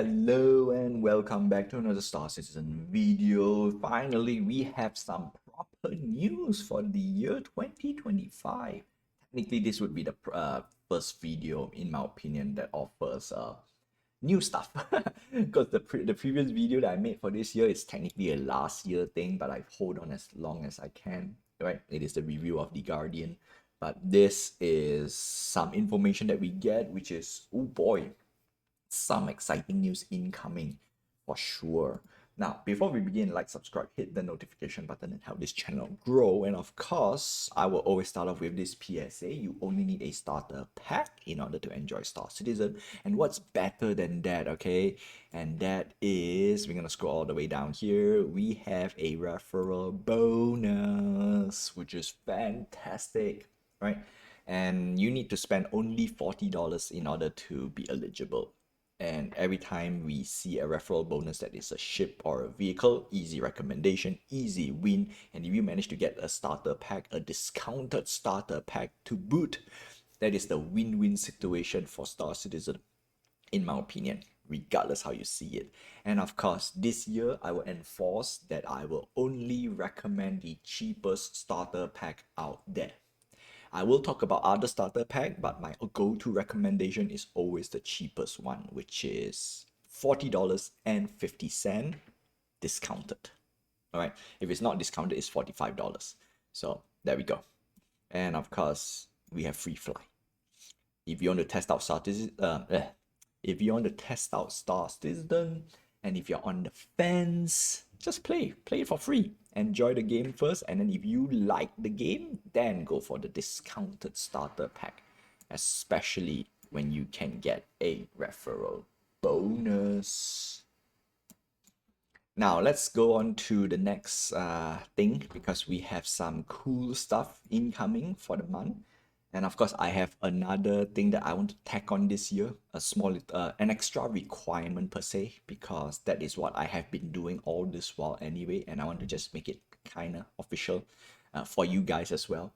Hello and welcome back to another Star Citizen video. Finally, we have some proper news for the year 2025. Technically, this would be the first video, in my opinion, that offers new stuff. Because the previous video that I made for this year is technically a last year thing, but I hold on as long as I can. Right? It is the review of The Guardian. But this is some information that we get, which is, oh boy, some exciting news incoming for sure. Now, before we begin, like, subscribe, hit the notification button and help this channel grow. And of course, I will always start off with this PSA. You only need a starter pack in order to enjoy Star Citizen. And what's better than that, okay? And that is, we're going to scroll all the way down here. We have a referral bonus, which is fantastic, right? And you need to spend only $40 in order to be eligible. And every time we see a referral bonus that is a ship or a vehicle, easy recommendation, easy win. And if you manage to get a starter pack, a discounted starter pack to boot, that is the win-win situation for Star Citizen, in my opinion, regardless how you see it. And of course, this year I will enforce that I will only recommend the cheapest starter pack out there. I will talk about other starter pack, but my go-to recommendation is always the cheapest one, which is $40.50 discounted. All right, if it's not discounted, it's $45. So there we go. And of course, we have free fly. If you want to test out if you want to test out Star Citizen, and if you're on the fence, just play it for free. Enjoy the game first, and then if you like the game, then go for the discounted starter pack, especially when you can get a referral bonus. Now let's go on to the next thing, because we have some cool stuff incoming for the month. And of course, I have another thing that I want to tack on this year, a small, an extra requirement per se, because that is what I have been doing all this while anyway, and I want to just make it kind of official for you guys as well.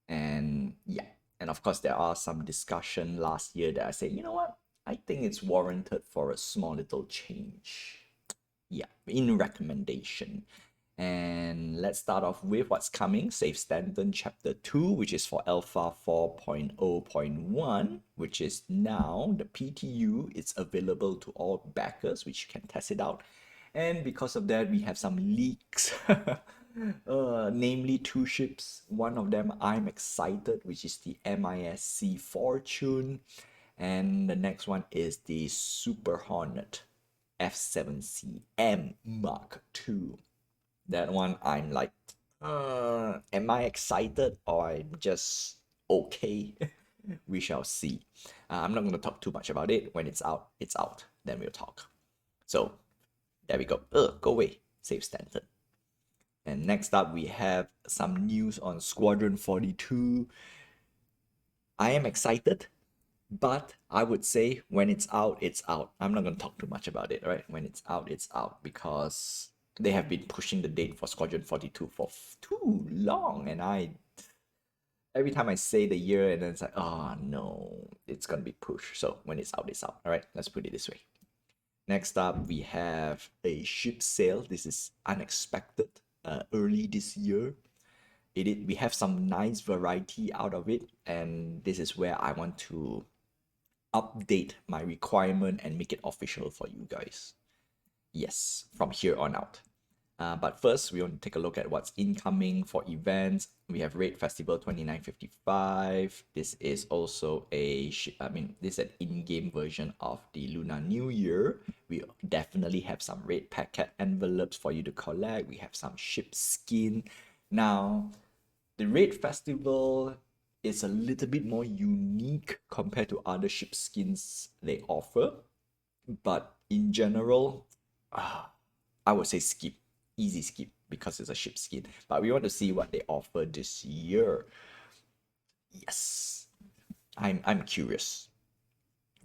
And yeah, and of course, there are some discussion last year that I say, you know what, I think it's warranted for a small little change. Yeah, in recommendation. And let's start off with what's coming. Save Stanton Chapter 2, which is for Alpha 4.0.1, which is now the PTU. It's available to all backers, which you can test it out. And because of that, we have some leaks. Namely two ships. One of them I'm excited, which is the MISC Fortune. And the next one is the Super Hornet F7CM Mark II. That one I'm like, am I excited or I'm just okay? We shall see. I'm not going to talk too much about it. When it's out, it's out. Then we'll talk. So there we go. Go away. Save Stanton. And next up, we have some news on Squadron 42. I am excited, but I would say when it's out, it's out. I'm not going to talk too much about it, right? When it's out, because they have been pushing the date for Squadron 42 for too long, and every time I say the year, and then it's like, oh no, it's gonna be pushed. So when it's out, it's out. All right, let's put it this way. Next up, we have a ship sale. This is unexpected. Early this year, we have some nice variety out of it, and this is where I want to update my requirement and make it official for you guys. Yes, from here on out. But first, we want to take a look at what's incoming for events. We have Raid Festival 2955. This is also this is an in-game version of the Lunar New Year. We definitely have some raid packet envelopes for you to collect. We have some ship skin. Now, the Raid Festival is a little bit more unique compared to other ship skins they offer. But in general, I would say skip. Easy skip, because it's a ship skin. But we want to see what they offer this year. Yes. I'm curious.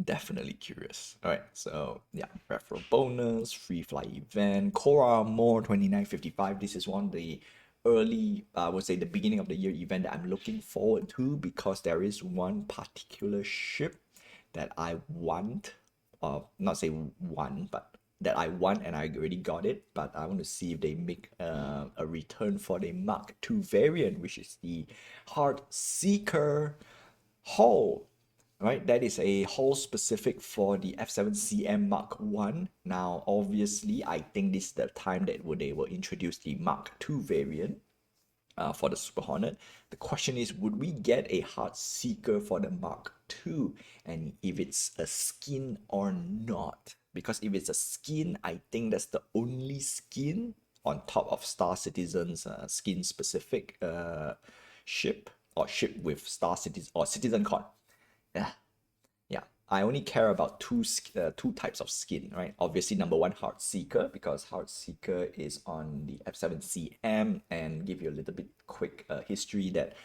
Definitely curious. Alright, so yeah, referral bonus, free fly event, Core Armor 2955. This is one of the early, I would say the beginning of the year event that I'm looking forward to, because there is one particular ship that I want not say one, but that I want and I already got it. But I want to see if they make a return for the Mark II variant, which is the Heart Seeker hull, right? That is a hull specific for the F7CM Mark 1. Now, obviously, I think this is the time that they will introduce the Mark 2 variant for the Super Hornet. The question is, would we get a Heart Seeker for the Mark II? And if it's a skin or not? Because if it's a skin, I think that's the only skin on top of Star Citizen's skin specific ship, or ship with Star Citizen or Citizen Con. Yeah, yeah. I only care about two types of skin, right? Obviously, number one, Heart Seeker, because Heart Seeker is on the F7CM, and give you a little bit quick history that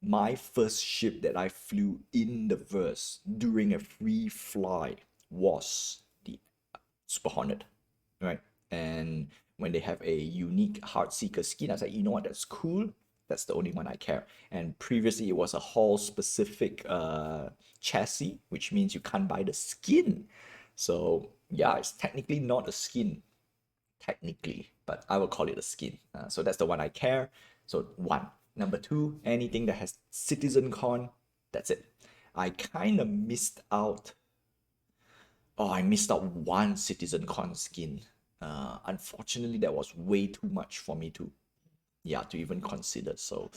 my first ship that I flew in the verse during a free fly was the Super Hornet, right? And when they have a unique Heartseeker skin, I was like, you know what, that's cool. That's the only one I care. And previously, it was a Hall specific chassis, which means you can't buy the skin. So yeah, it's technically not a skin, technically, but I will call it a skin. So that's the one I care. So one. Number two, anything that has Citizen Con, that's it. I kind of missed out. Oh, I missed out one Citizen Con skin. Unfortunately, that was way too much for me to, yeah, to even consider. So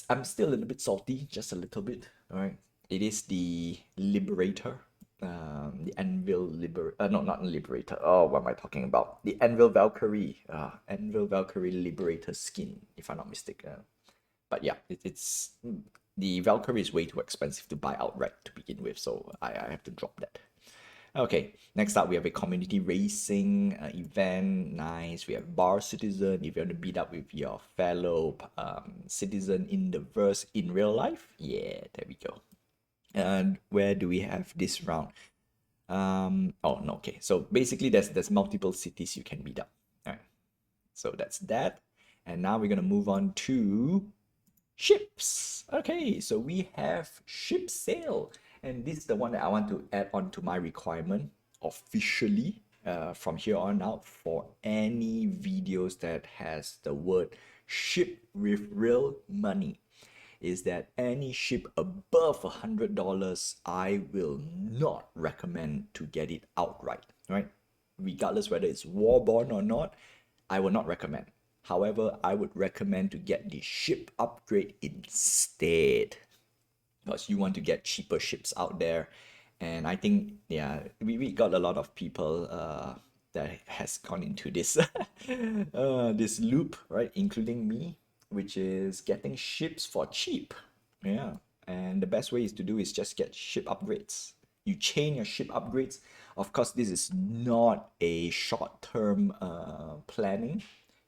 I'm still a little bit salty, just a little bit. All right, it is the Liberator, the Anvil no, not Liberator. Oh, what am I talking about? The Anvil Valkyrie, Anvil Valkyrie Liberator skin, if I'm not mistaken. But yeah, it's the Valkyrie is way too expensive to buy outright to begin with, so I have to drop that. Okay, next up we have a community racing event. Nice. We have Bar Citizen. If you want to beat up with your fellow citizen in the verse in real life, yeah, there we go. And where do we have this round? Oh no, okay. So basically, there's multiple cities you can beat up. All right. So that's that. And now we're gonna move on to ships. Okay, so we have ship sail, and this is the one that I want to add on to my requirement officially from here on out for any videos that has the word ship with real money, is that any ship above $100 I will not recommend to get it outright, right? Regardless whether it's Warborn or not, I will not recommend. However, I would recommend to get the ship upgrade instead, because you want to get cheaper ships out there. And I think, yeah, we got a lot of people that has gone into this this loop, right? Including me, which is getting ships for cheap. Yeah. And the best way is to do is just get ship upgrades. You chain your ship upgrades. Of course, this is not a short-term planning.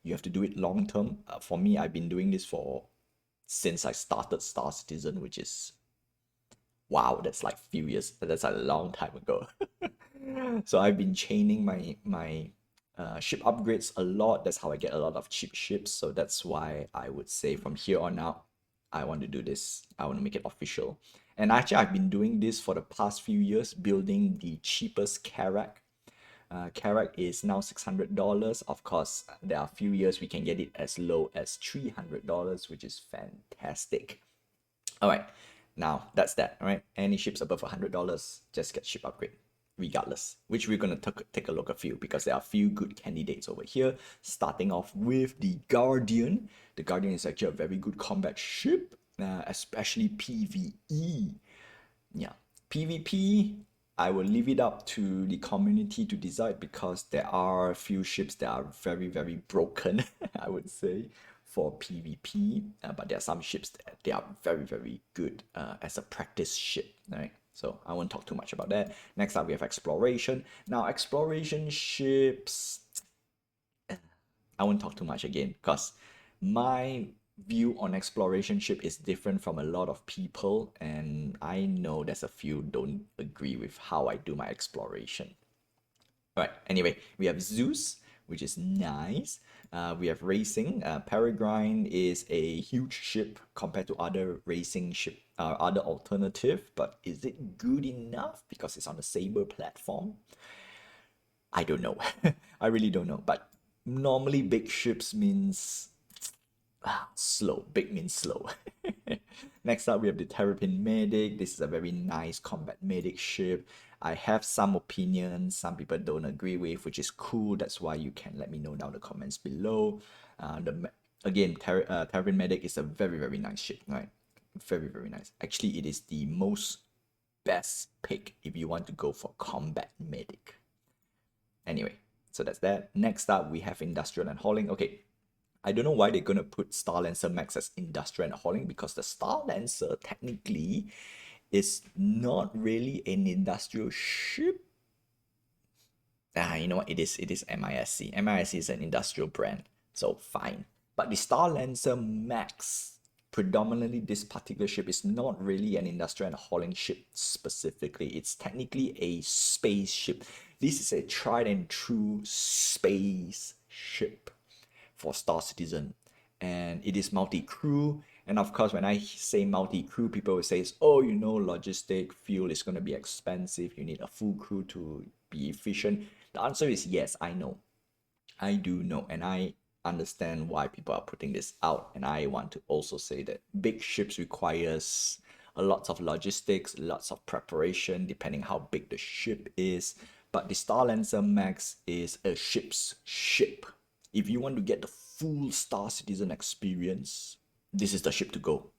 You have to do it long-term. For me, I've been doing this for since I started Star Citizen, which is wow, that's like few years. That's a long time ago. So I've been chaining my ship upgrades a lot. That's how I get a lot of cheap ships. So that's why I would say from here on out, I want to do this. I want to make it official. And actually, I've been doing this for the past few years, building the cheapest Karak. Karak is now $600. Of course, there are a few years we can get it as low as $300, which is fantastic. All right, now that's that. All right, any ships above $100, just get ship upgrade, regardless. Which we're gonna take a look at a few, because there are a few good candidates over here. Starting off with the Guardian. The Guardian is actually a very good combat ship, especially PvE. Yeah, PvP, I will leave it up to the community to decide, because there are a few ships that are very, very broken, I would say, for PvP. But there are some ships that they are very, very good as a practice ship, right? So I won't talk too much about that. Next up, we have exploration. Now, exploration ships, I won't talk too much again, because my view on exploration ship is different from a lot of people, and I know there's a few don't agree with how I do my exploration. All right, anyway, we have Zeus, which is nice. We have racing. Peregrine is a huge ship compared to other racing ship, other alternative, but is it good enough because it's on the Saber platform? I don't know. I really don't know. But normally big ships means slow. Big means slow. Next up, we have the Terrapin Medic. This is a very nice combat medic ship. I have some opinions, some people don't agree with, which is cool. That's why you can let me know down the comments below. Again, Terrapin Medic is a very, very nice ship, right? Very, very nice. Actually, it is the most best pick if you want to go for combat medic. Anyway, so that's that. Next up, we have Industrial and Hauling. Okay, I don't know why they're going to put Star Lancer Max as industrial and hauling, because the Star Lancer technically is not really an industrial ship. You know what? It is MISC. MISC is an industrial brand, so fine. But the Star Lancer Max, predominantly this particular ship, is not really an industrial and hauling ship specifically. It's technically a spaceship. This is a tried and true space ship for Star Citizen, and it is multi-crew. And of course, when I say multi-crew, people will say, oh, you know, logistic fuel is going to be expensive, you need a full crew to be efficient. The answer is yes, I know. I do know, and I understand why people are putting this out. And I want to also say that big ships requires a lot of logistics, lots of preparation, depending how big the ship is. But the Star Lancer Max is a ship's ship. If you want to get the full Star Citizen experience, this is the ship to go.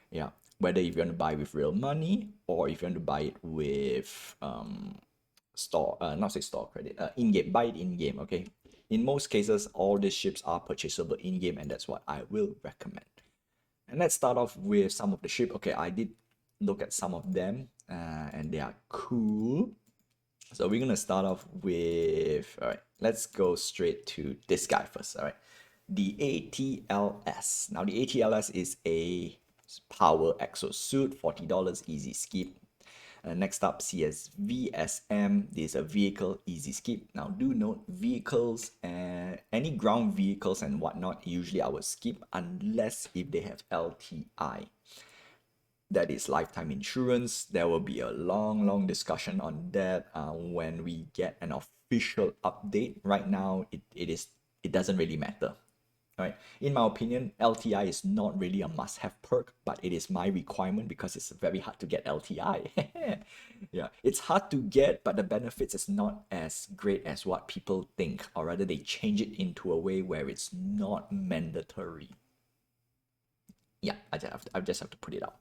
Yeah, whether if you want to buy with real money or if you want to buy it with not say store credit, in-game, buy it in-game, okay? In most cases, all these ships are purchasable in-game, and that's what I will recommend. And let's start off with some of the ship. Okay, I did look at some of them, and they are cool. So we're gonna start off with, all right, let's go straight to this guy first, all right? The ATLS. Now the ATLS is a power exosuit, $40, easy skip. Next up, CSVSM. This is a vehicle, easy skip. Now do note, vehicles, any ground vehicles and whatnot, usually I would skip unless if they have LTI. That is lifetime insurance. There will be a long discussion on that when we get an official update. Right now, it doesn't really matter. Right? In my opinion, LTI is not really a must-have perk, but it is my requirement because it's very hard to get LTI. Yeah, it's hard to get, but the benefits is not as great as what people think, or rather they change it into a way where it's not mandatory. Yeah, I just have to put it out.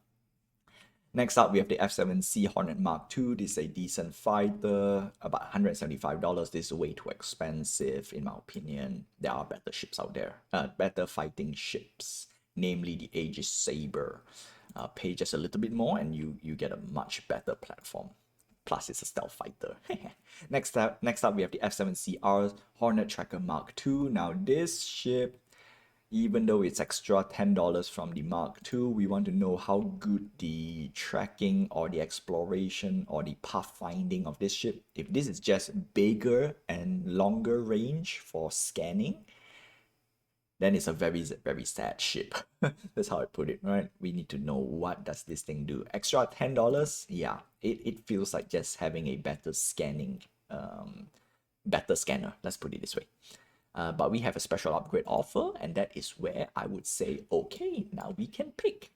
Next up, we have the F-7C Hornet Mark II. This is a decent fighter, about $175. This is way too expensive, in my opinion. There are better ships out there, better fighting ships, namely the Aegis Saber. Pay just a little bit more and you get a much better platform. Plus, it's a stealth fighter. Next up, we have the F-7CR Hornet Tracker Mark II. Now, this ship, even though it's extra $10 from the Mark II, we want to know how good the tracking or the exploration or the pathfinding of this ship. If this is just bigger and longer range for scanning, then it's a very, very sad ship. That's how I put it, right? We need to know what does this thing do. Extra $10, yeah, it feels like just having a better scanning, better scanner. Let's put it this way. But we have a special upgrade offer, and that is where I would say, okay, now we can pick.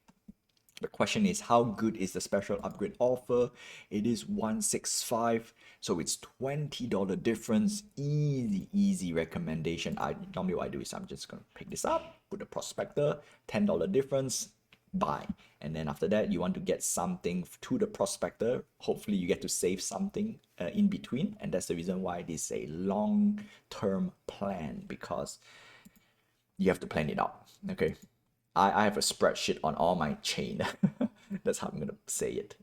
The question is, how good is the special upgrade offer? It is $165, so it's $20 difference. Easy recommendation. Normally what I do is I'm just gonna pick this up, put the prospector, $10 difference, buy. And then after that, you want to get something to the prospector. Hopefully you get to save something in between, and that's the reason why this is a long-term plan, because you have to plan it out. Okay, I have a spreadsheet on all my chain. That's how I'm gonna say it.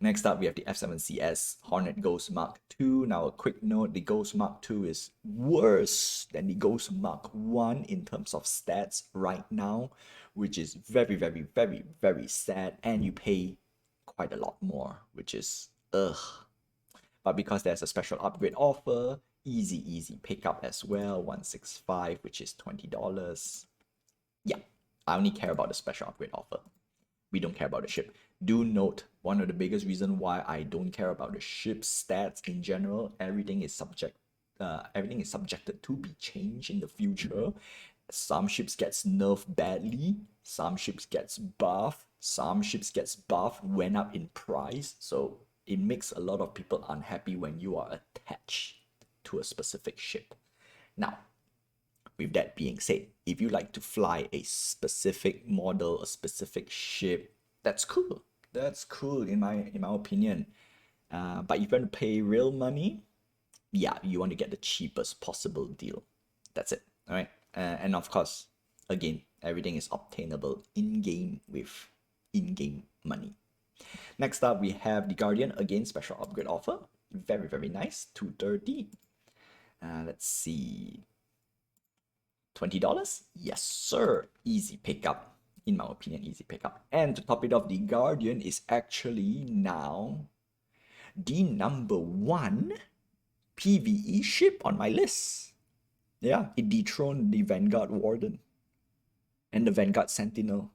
Next up, we have the F-7CS Hornet Ghost Mark II. Now, a quick note, the Ghost Mark II is worse than the Ghost Mark I in terms of stats right now, which is very, very, very, very sad, and you pay quite a lot more, which is ugh. But because there's a special upgrade offer, Easy pickup as well. 165, which is $20. Yeah, I only care about the special upgrade offer. We don't care about the ship. Do note, one of the biggest reason why I don't care about the ship stats in general, everything is subjected to be changed in the future. Some ships gets nerfed badly, some ships gets buffed, some ships gets buffed, went up in price. So it makes a lot of people unhappy when you are attached to a specific ship. Now, with that being said, if you like to fly a specific model, a specific ship, that's cool. That's cool in my opinion. But if you want to pay real money, yeah, you want to get the cheapest possible deal. That's it. All right. And of course, again, everything is obtainable in game with in game money. Next up, we have the Guardian. Again, special upgrade offer. Very nice. 230. Let's see. $20? Yes, sir. Easy pickup. In my opinion, easy pickup. And to top it off, the Guardian is actually now the #1 PvE ship on my list. Yeah, it dethroned the Vanguard Warden and the Vanguard Sentinel.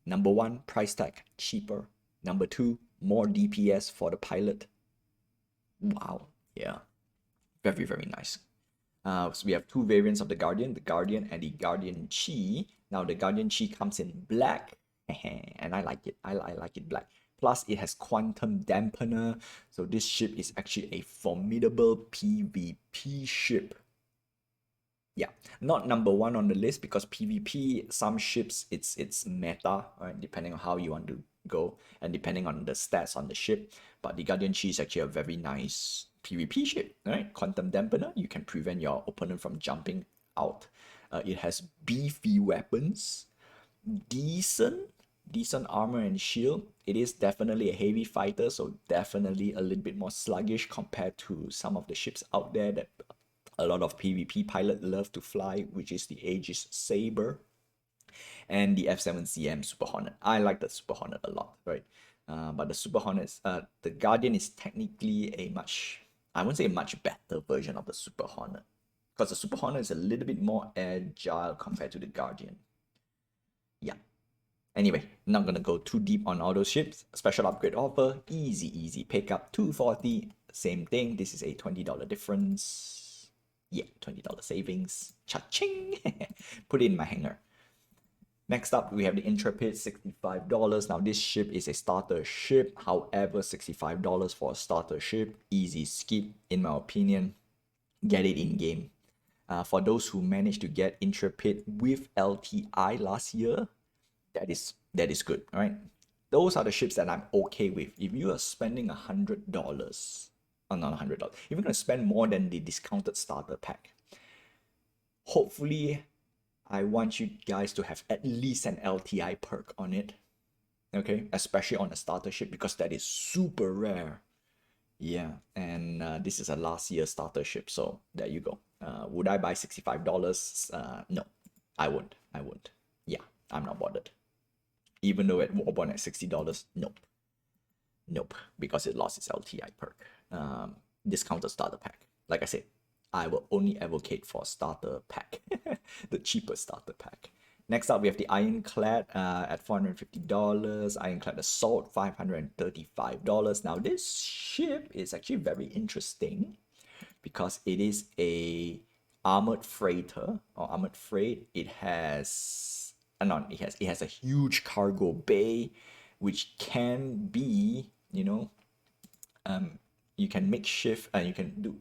#1, price tag, cheaper. #2, more DPS for the pilot. Wow, yeah. Very nice. So we have two variants of the Guardian and the Guardian Chi. Now the Guardian Chi comes in black, and I like it. I like it black. Plus it has quantum dampener, so this ship is actually a formidable PvP ship. Yeah, not #1 on the list because PvP, some ships it's meta, right? Depending on how you want to go and depending on the stats on the ship. But the Guardian Chi is actually a very nice PvP ship, right? Quantum dampener, you can prevent your opponent from jumping out. It has beefy weapons, decent armor and shield. It is definitely a heavy fighter, so definitely a little bit more sluggish compared to some of the ships out there that a lot of PvP pilots love to fly, which is the Aegis Saber and the F7CM Super Hornet. I like the Super Hornet a lot, right? But the Super Hornet, the Guardian is technically I won't say a much better version of the Super Hornet, because the Super Hornet is a little bit more agile compared to the Guardian. Yeah. Anyway, not gonna go too deep on all those ships. Special upgrade offer, easy pickup, 240. Same thing. This is a $20 difference. Yeah, $20 savings. Cha-ching! Put it in my hanger. Next up, we have the Intrepid, $65. Now, this ship is a starter ship. However, $65 for a starter ship, easy skip, in my opinion. Get it in game. For those who managed to get Intrepid with LTI last year, that is good, all right? Those are the ships that I'm okay with. If you are spending $100, oh, not $100, if you're gonna spend more than the discounted starter pack, hopefully I want you guys to have at least an LTI perk on it, okay? Especially on a starter ship because that is super rare. Yeah, and this is a last year starter ship, so there you go. Would I buy $65? No, I wouldn't. Yeah, I'm not bothered. Even though at Warborn at $60, nope, because it lost its LTI perk. Discounted starter pack. Like I said, I will only advocate for starter pack, the cheapest starter pack. Next up, we have the Ironclad at $450. Ironclad Assault, $535. Now, this ship is actually very interesting because it is a armored freighter or armored freight. It has it has a huge cargo bay, which can be, you can make shift and you can do.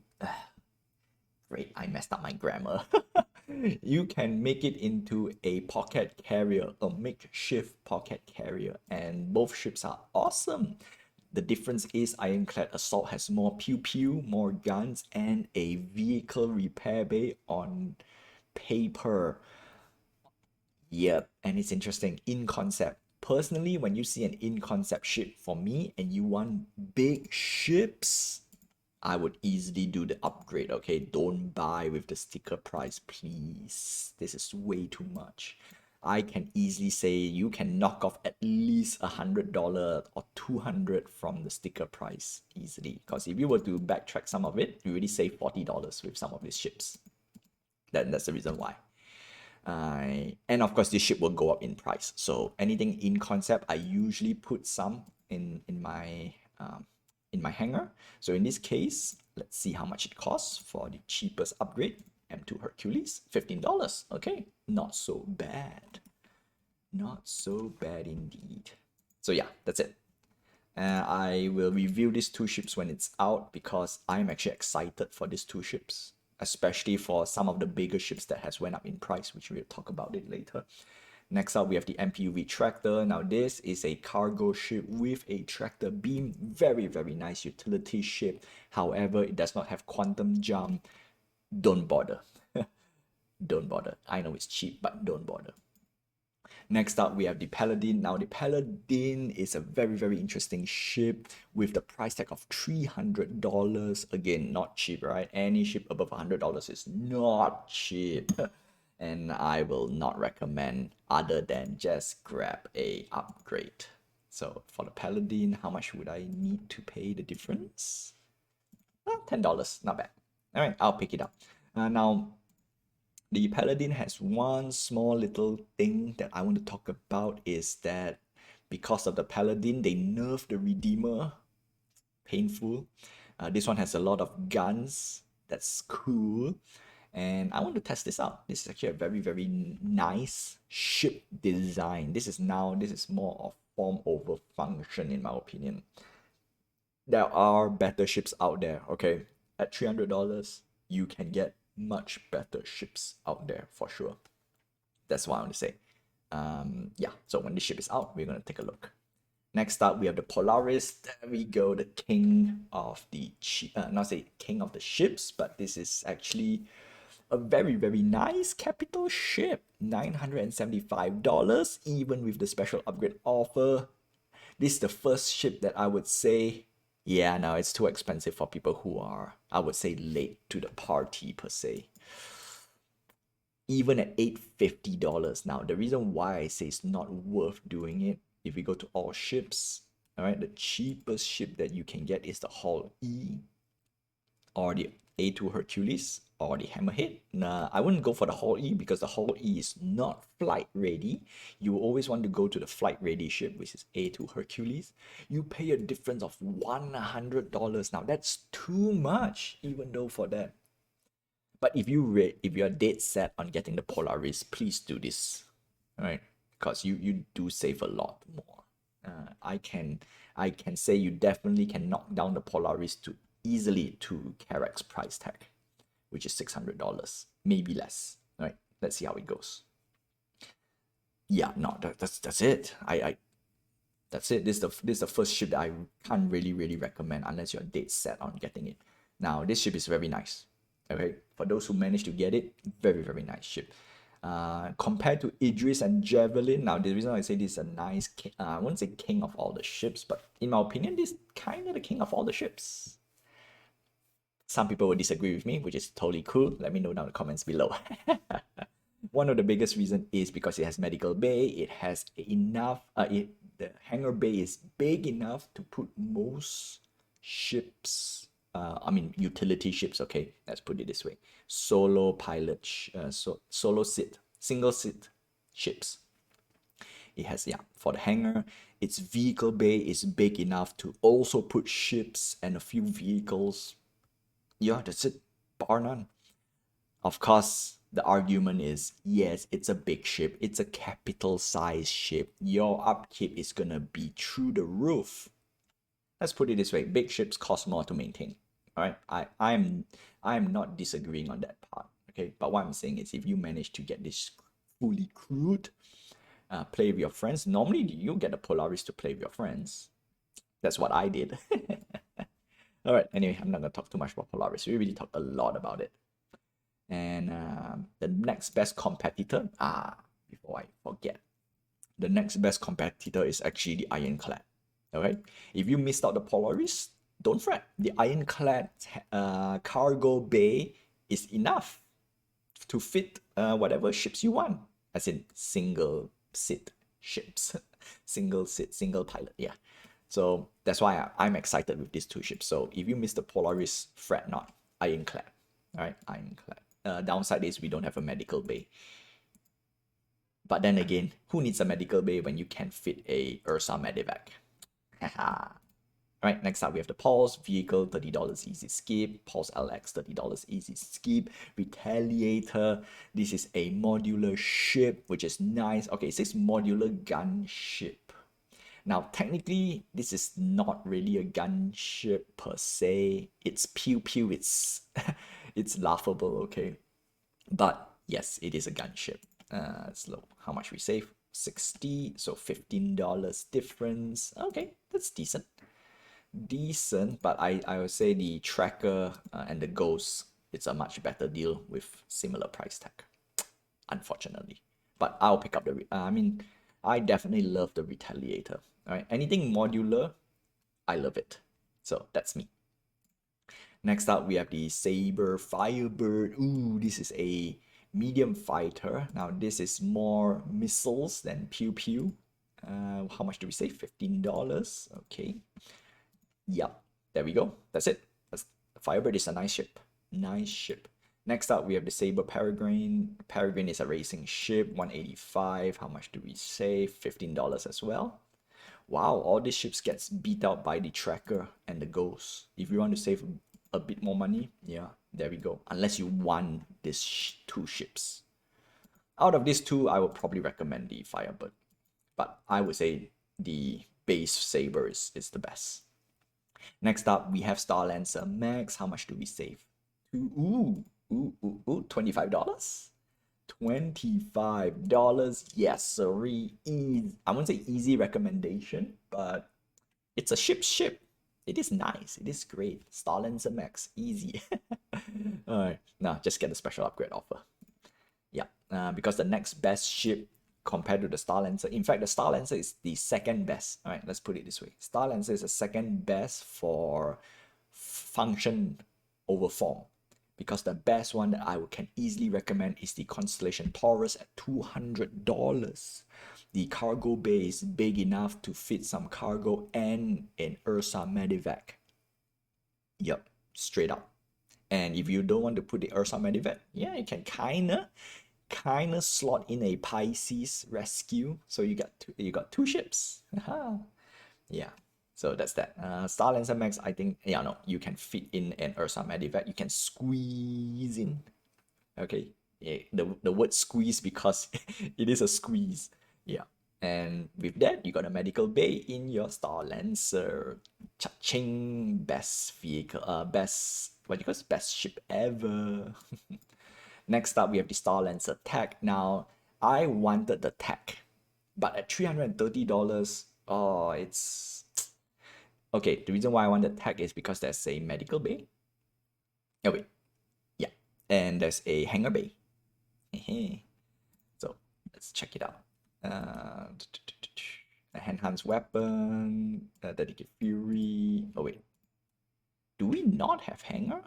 Great, I messed up my grammar. You can make it into a pocket carrier, a makeshift pocket carrier, and both ships are awesome. The difference is Ironclad Assault has more pew pew, more guns, and a vehicle repair bay on paper. Yep, and it's interesting in concept. Personally, when you see an in concept ship for me and you want big ships, I would easily do the upgrade, okay? Don't buy with the sticker price, please. This is way too much. I can easily say you can knock off at least $100 or 200 from the sticker price easily. Because if you were to backtrack some of it, you already save $40 with some of these ships. That's the reason why. And of course, this ship will go up in price. So anything in concept, I usually put some in my hangar. So in this case, let's see how much it costs for the cheapest upgrade. M2 Hercules, $15. Okay, not so bad. Not so bad indeed. So yeah, that's it. I will review these two ships when it's out because I'm actually excited for these two ships, especially for some of the bigger ships that has went up in price, which we'll talk about it later. Next up, we have the MPUV Tractor. Now, this is a cargo ship with a tractor beam. Very, very nice utility ship. However, it does not have quantum jump. Don't bother. Don't bother. I know it's cheap, but don't bother. Next up, we have the Paladin. Now, the Paladin is a very, very interesting ship with the price tag of $300. Again, not cheap, right? Any ship above $100 is not cheap. And I will not recommend other than just grab a upgrade. So for the Paladin, how much would I need to pay the difference? $10, not bad. All right, I'll pick it up. Now, the Paladin has one small little thing that I want to talk about is that because of the Paladin, they nerfed the Redeemer. Painful. This one has a lot of guns. That's cool. And I want to test this out. This is actually a very, very nice ship design. This is more of form over function in my opinion. There are better ships out there, okay? At $300, you can get much better ships out there for sure. That's what I want to say. Yeah, so when the ship is out, we're going to take a look. Next up, we have the Polaris. There we go, the king of the not say king of the ships, but this is actually a very, very nice capital ship. $975, even with the special upgrade offer. This is the first ship that I would say, yeah, no, it's too expensive for people who are, I would say, late to the party per se. Even at $850 now, the reason why I say it's not worth doing it, if we go to all ships, all right, the cheapest ship that you can get is the Hull E or the A2 Hercules or the Hammerhead. Nah, I wouldn't go for the Hull E because the Hull E is not flight ready. You always want to go to the flight ready ship, which is A2 Hercules. You pay a difference of $100. Now that's too much, even though for that. But if you're dead set on getting the Polaris, please do this, right? Because you do save a lot more. I can say you definitely can knock down the Polaris to easily to Carrack's price tag, which is $600, maybe less. All right, let's see how it goes. Yeah, no, that's it. That's it. This is the first ship that I can't really recommend unless you're dead set on getting it. Now, this ship is very nice. Okay, for those who managed to get it, very, very nice ship. Compared to Idris and Javelin, now the reason I say this is a nice, I won't say king of all the ships, but in my opinion, this is kind of the king of all the ships. Some people will disagree with me, which is totally cool. Let me know down in the comments below. One of the biggest reasons is because it has medical bay. It has enough, the hangar bay is big enough to put most ships, I mean utility ships, okay, let's put it this way, solo pilot, solo seat, single seat ships. It has, yeah, for the hangar, its vehicle bay is big enough to also put ships and a few vehicles. Yeah, that's it, bar none. Of course, the argument is, yes, it's a big ship, it's a capital size ship, your upkeep is gonna be through the roof. Let's put it this way, big ships cost more to maintain. All right, I'm not disagreeing on that part, okay? But what I'm saying is, if you manage to get this fully crewed, play with your friends, normally you get a Polaris to play with your friends. That's what I did. All right, anyway, I'm not gonna talk too much about Polaris. We really talked a lot about it. And the next best competitor, before I forget, the next best competitor is actually the Ironclad. Okay, if you missed out the Polaris, don't fret. The Ironclad cargo bay is enough to fit whatever ships you want. as in single seat ships, single seat, single pilot. Yeah. So that's why I'm excited with these two ships. So if you miss the Polaris, fret not, ironclad. All right, ironclad. Downside is we don't have a medical bay. But then again, who needs a medical bay when you can fit a Ursa Medivac? Haha. Alright, next up we have the Pulse vehicle, $30 easy skip. Pulse LX, $30 easy skip. Retaliator, this is a modular ship, which is nice. Okay, it says modular gunship. Now, technically, this is not really a gunship per se. It's pew pew, it's it's laughable, okay? But yes, it is a gunship. It's low. How much we save? 60, so $15 difference. Okay, that's decent. Decent, but I would say the tracker and the ghost, it's a much better deal with similar price tag, unfortunately. But I'll pick up the, I mean, I definitely love the Retaliator. All right, anything modular, I love it. So that's me. Next up, we have the Saber Firebird. Ooh, this is a medium fighter. Now, this is more missiles than pew pew. How much do we save? $15. Okay. Yep, there we go. That's it. The Firebird is a nice ship. Nice ship. Next up, we have the Saber Peregrine. Peregrine is a racing ship, 185. How much do we save? $15 as well. Wow, all these ships gets beat out by the tracker and the ghost. If you want to save a bit more money, yeah, there we go. Unless you want these two ships. Out of these two, I would probably recommend the Firebird. But I would say the base Saber is the best. Next up, we have Starlancer Max. How much do we save? $25? $25. Yes, sorry. I won't say easy recommendation, but it's a ship. It is nice. It is great. Starlancer Max, easy. Alright, now just get the special upgrade offer. Yeah, because the next best ship compared to the Starlancer, in fact, the Starlancer is the second best. Alright, let's put it this way. Starlancer is the second best for function over form. Because the best one that I can easily recommend is the Constellation Taurus at $200. The cargo bay is big enough to fit some cargo and an Ursa Medivac. Yep, straight up. And if you don't want to put the Ursa Medivac, yeah, you can kinda slot in a Pisces rescue. So you got two ships. Yeah. So that's that. Starlancer Max, I think, yeah, no, you can fit in an Ursa Medivac. You can squeeze in. Okay. Yeah, the word squeeze because it is a squeeze. Yeah. And with that, you got a medical bay in your Starlancer. Cha-ching, best vehicle, best, what do you call it? Best ship ever. Next up, we have the Starlancer tech. Now, I wanted the tech, but at $330, oh, it's okay. The reason why I want the tech is because there's a medical bay. Oh wait, yeah, and there's a hangar bay. So let's check it out. A enhanced weapon, dedicated fury. Oh wait, do we not have hangar?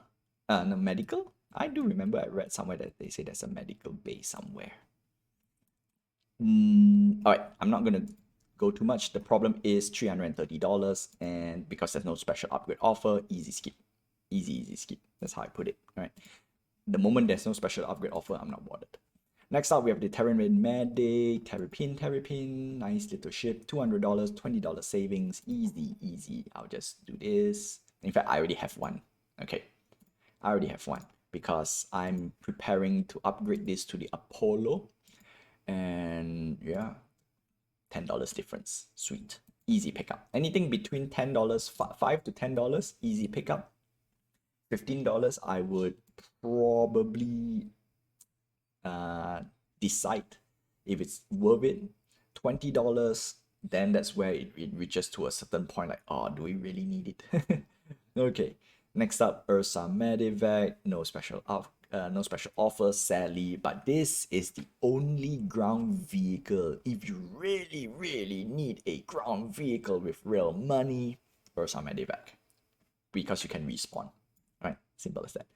No, medical. I do remember I read somewhere that they say there's a medical bay somewhere. All right, I'm not gonna go too much. The problem is $330, and because there's no special upgrade offer, easy skip. Easy skip. That's how I put it. All right. The moment there's no special upgrade offer, I'm not bothered. Next up, we have the Terran Medic, Terrapin. Nice little ship. $200, $20 savings. Easy. I'll just do this. In fact, I already have one. Okay. I already have one because I'm preparing to upgrade this to the Apollo. And yeah, $10 difference. Sweet. Easy pickup. Anything between $10, $5 to $10, easy pickup. $15, I would probably decide if it's worth it. $20, then that's where it reaches to a certain point like, oh, do we really need it? Okay. Next up, Ursa Medivac. No special offer, sadly, but this is the only ground vehicle. If you really need a ground vehicle with real money, Ursa Medivac, because you can respawn. Right? Simple as that.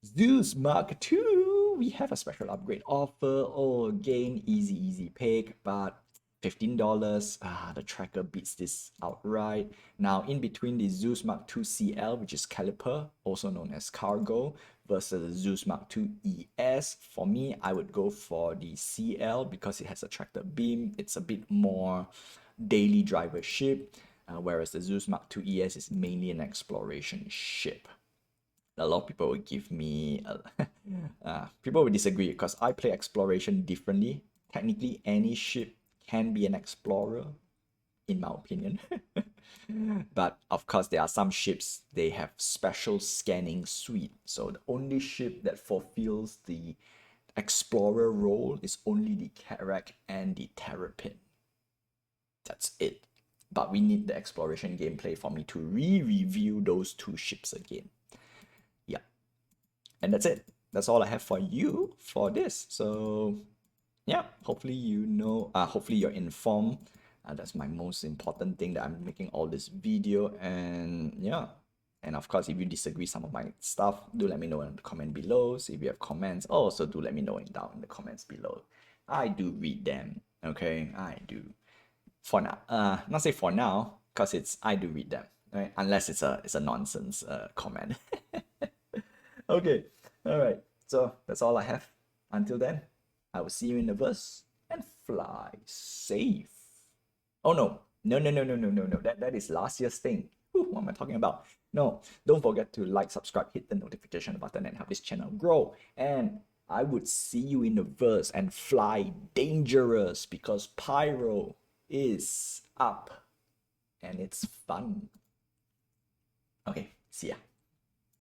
Zeus Mark II. we have a special upgrade offer. Oh, again, easy pick, but $15. The tracker beats this outright. Now, in between the Zeus Mark II CL, which is caliper, also known as cargo, versus the Zeus Mark II ES, for me, I would go for the CL because it has a tractor beam. It's a bit more daily driver ship, whereas the Zeus Mark II ES is mainly an exploration ship. A lot of people will give me people will disagree because I play exploration differently. Technically, any ship can be an explorer, in my opinion. But of course, there are some ships they have special scanning suite. So the only ship that fulfills the explorer role is only the Karak and the Terrapin. That's it. But we need the exploration gameplay for me to re-review those two ships again. Yeah. And that's it. That's all I have for you for this. So yeah, hopefully hopefully you're informed. That's my most important thing, that I'm making all this video. And yeah, and of course, if you disagree some of my stuff, do let me know in the comment below. So if you have comments, also do let me know down in the comments below. I do read them. Okay, I do. For now, not say for now, because I do read them, right? Unless it's a nonsense comment. Okay, all right. So that's all I have. Until then, I will see you in the verse, and fly safe. Oh no. That is last year's thing. What am I talking about? No, don't forget to like, subscribe, hit the notification button, and help this channel grow. And I would see you in the verse, and fly dangerous, because Pyro is up and it's fun. Okay, see ya.